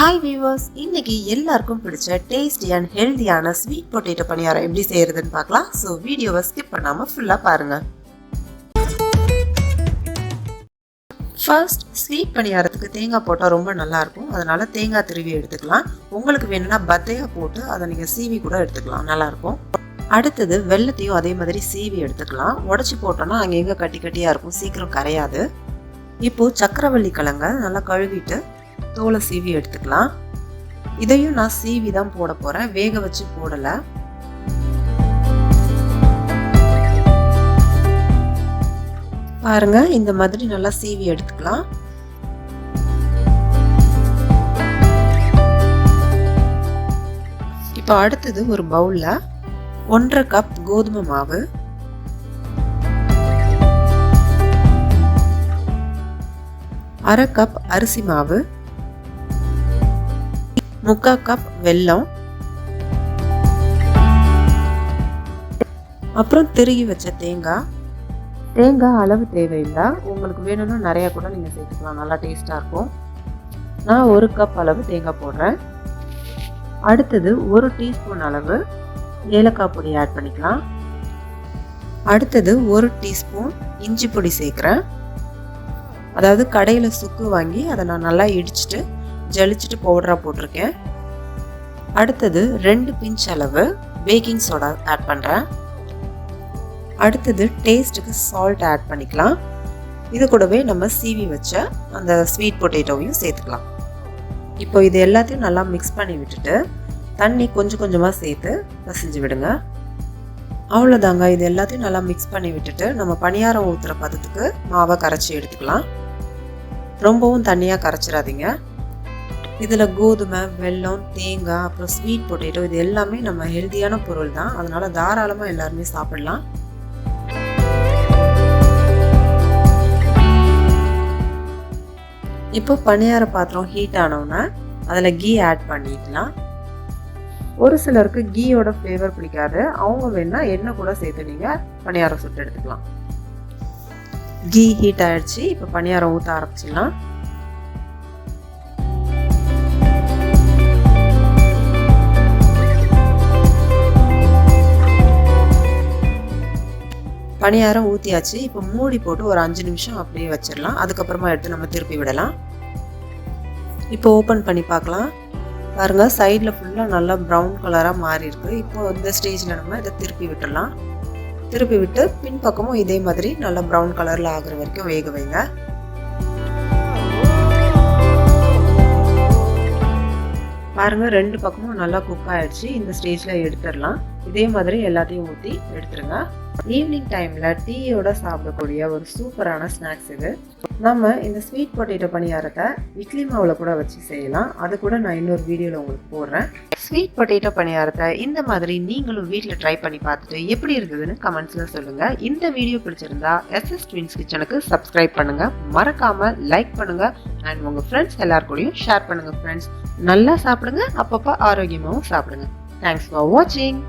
Hi viewers, இன்னைக்கு எல்லாருக்கும் பிடிச்ச டேஸ்டி அண்ட் ஹெல்தியான ஸ்வீட் பொட்டேட்டோ பணியாரம் எப்படி செய்யறதுன்னு பார்க்கலாம். ஸோ வீடியோவை ஸ்கிப் பண்ணாம ஃபுல்லா பாருங்க. ஃபர்ஸ்ட் ஸ்வீட் பணியாரத்துக்கு தேங்காய் போட்டால் ரொம்ப நல்லா இருக்கும். அதனால தேங்காய் திருவி எடுத்துக்கலாம். உங்களுக்கு வேணும்னா பத்தையா போட்டு அதை நீங்க சீவி கூட எடுத்துக்கலாம், நல்லா இருக்கும். அடுத்தது வெல்லத்தையும் அதே மாதிரி சீவி எடுத்துக்கலாம். உடச்சி போட்டோம்னா அங்கங்க கட்டி கட்டியா இருக்கும், சீக்கிரம் கரையாது. இப்போ சக்கரவள்ளி கிழங்க நல்லா கழுவிட்டு தோலை சீவி எடுத்துக்கலாம். இதையும் நான் சீவி தான் போட போறேன், வேக வச்சு போடல. பாருங்க, இந்த மாதிரி நல்லா சீவி எடுத்துக்கலாம். இப்போ அடுத்தது ஒரு பவுல்ல 1.5 கப் கோதுமை மாவு, 1/2 கப் அரிசி மாவு, 3/4 கப் வெல்லம், அப்புறம் திருகி வச்ச தேங்காய். தேங்காய் அளவு தேவையில்லை, உங்களுக்கு வேணும்னா நிறைய கூட நீங்கள் சேர்த்துக்கலாம், நல்லா டேஸ்டாக இருக்கும். நான் 1 கப் அளவு தேங்காய் போடுறேன். அடுத்தது 1 டீஸ்பூன் அளவு ஏலக்காய் பொடி ஆட் பண்ணிக்கலாம். அடுத்தது 1 டீஸ்பூன் இஞ்சி பொடி சேர்க்குறேன். அதாவது கடையில் சுக்கு வாங்கி அதை நான் நல்லா இடிச்சிட்டு ஜலிச்சுட்டு பவுடராக போட்டிருக்கேன். அடுத்தது 2 பிஞ்ச் அளவு பேக்கிங் சோடா ஆட் பண்ணுறேன். அடுத்தது டேஸ்ட்டுக்கு சால்ட் ஆட் பண்ணிக்கலாம். இது கூடவே நம்ம சீவி வச்ச அந்த ஸ்வீட் பொட்டேட்டோவையும் சேர்த்துக்கலாம். இப்போ இது எல்லாத்தையும் நல்லா மிக்ஸ் பண்ணி விட்டுட்டு தண்ணி கொஞ்சம் கொஞ்சமாக சேர்த்து பசிஞ்சு விடுங்க. அவ்வளோதாங்க, இது எல்லாத்தையும் நல்லா மிக்ஸ் பண்ணி விட்டுட்டு நம்ம பணியாரம் ஊற்றுற பதத்துக்கு மாவை கரைச்சி எடுத்துக்கலாம். ரொம்பவும் தண்ணியாக கரைச்சிடாதீங்க. இதில் கோதுமை, வெல்லம், தேங்காய், அப்புறம் ஸ்வீட் பொட்டேட்டோ இது எல்லாமே நம்ம ஹெல்தியான பொருள் தான், அதனால தாராளமாக எல்லாருமே சாப்பிடலாம். இப்போ பணியார பாத்திரம் ஹீட் ஆனோன்னா அதில் கீ ஆட் பண்ணிக்கலாம். ஒரு சிலருக்கு கீயோட ஃப்ளேவர் பிடிக்காது, அவங்க வேணா எண்ணெய் கூட சேர்த்து நீங்கள் பணியாரம் சுட்டு எடுத்துக்கலாம். கீ ஹீட் ஆயிடுச்சு, இப்போ பணியாரம் ஊற்ற ஆரம்பிச்சிடலாம். பணியாரம் ஊற்றியாச்சு. இப்போ மூடி போட்டு ஒரு 5 நிமிஷம் அப்படியே வச்சிடலாம். அதுக்கப்புறமா எடுத்து நம்ம திருப்பி விடலாம். இப்போ ஓப்பன் பண்ணி பார்க்கலாம். பாருங்க, சைடில் ஃபுல்லாக நல்லா ப்ரௌன் கலராக மாறி இருக்கு. இப்போ இந்த ஸ்டேஜில் நம்ம இதை திருப்பி விட்டுடலாம். திருப்பி விட்டு பின்பக்கமும் இதே மாதிரி நல்லா ப்ரௌன் கலரில் ஆகுற வரைக்கும் வேக வைங்க. பாருங்க, 2 பக்கமும் நல்லா குக் ஆயிடுச்சு. இந்த ஸ்டேஜில் எடுத்துடலாம். இதே மாதிரி எல்லாத்தையும் ஊற்றி எடுத்துருங்க. ஈவினிங் டைமில் டீயோட சாப்பிடக்கூடிய ஒரு சூப்பரான ஸ்நாக்ஸ் இது. நம்ம இந்த ஸ்வீட் பொட்டேட்டோ பணியாரத்தை இட்லி மாவில் கூட வச்சு செய்யலாம். அது கூட நான் இன்னொரு வீடியோவில் உங்களுக்கு போடுறேன். ஸ்வீட் பொட்டேட்டோ பணியாரத்தை இந்த மாதிரி நீங்களும் வீட்டில் ட்ரை பண்ணி பார்த்துட்டு எப்படி இருந்ததுன்னு கமெண்ட்ஸில் சொல்லுங்கள். இந்த வீடியோ பிடிச்சிருந்தா SS Twins கிச்சனுக்கு சப்ஸ்கிரைப் பண்ணுங்கள், மறக்காமல் லைக் பண்ணுங்கள், அண்ட் உங்கள் ஃப்ரெண்ட்ஸ் எல்லாருக்கூடையும் ஷேர் பண்ணுங்கள். ஃப்ரெண்ட்ஸ், நல்லா சாப்பிடுங்க, அப்பப்போ ஆரோக்கியமாகவும் சாப்பிடுங்க. தேங்க்ஸ் ஃபார் வாட்சிங்.